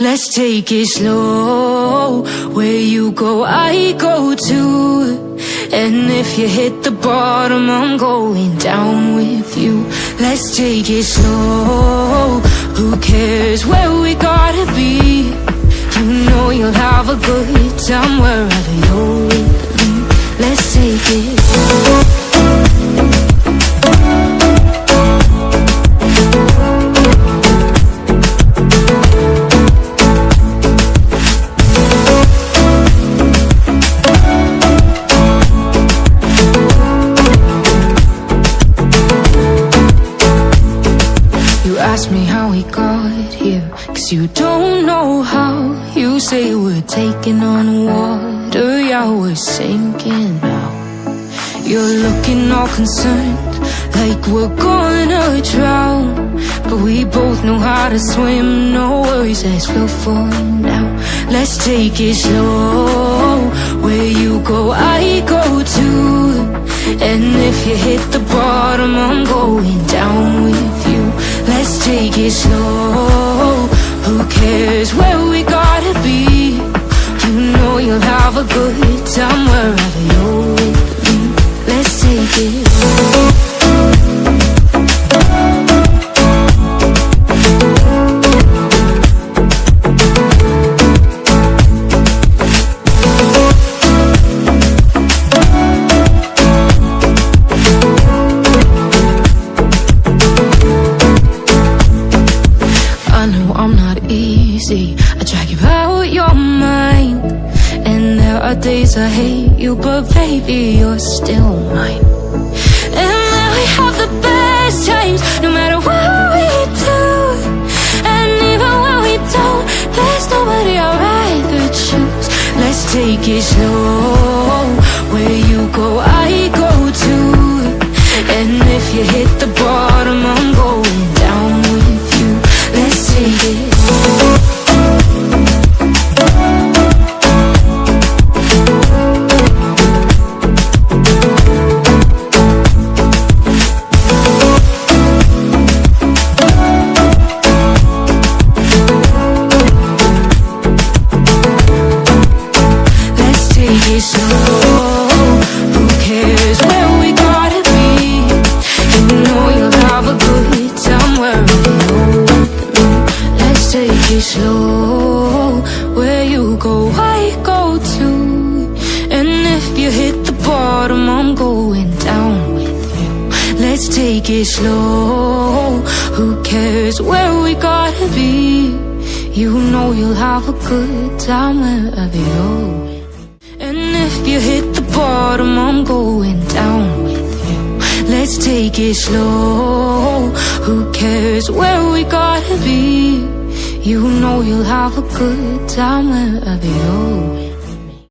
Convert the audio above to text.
Let's take it slow. Where you go, I go too. And if you hit the bottom, I'm going down with you. Let's take it slow. Who cares where we gotta be? You know you'll have a good time wherever you're with me. Let's take it slow. Ask me how we got here, 'cause you don't know how. You say we're taking on water, yeah, we're sinking now. You're looking all concerned, like we're gonna drown. But we both know how to swim, no worries, let's flow for now. Let's take it slow. Where you go, I go too. And if you hit the bottom, I'm going down with you. Let's take it slow. Who cares where we gotta be? You know you'll have a good time wherever you're with me. Let's take it slow. I drag you out your mind, and there are days I hate you, but baby, you're still mine. And now we have the best times, no matter what we do. And even when we don't, there's nobody I'd rather choose. Let's take it slow. Where you go, I go too. And if you hit the bottom, I'm going down with you. Let's take it slow. Slow, where you go, I go too. And if you hit the bottom, I'm going down with you. Let's take it slow. Who cares where we gotta be? You know you'll have a good time wherever you're with me. And if you hit the bottom, I'm going down with you. Let's take it slow. Who cares where we gotta be? You know you'll have a good time wherever you're with me.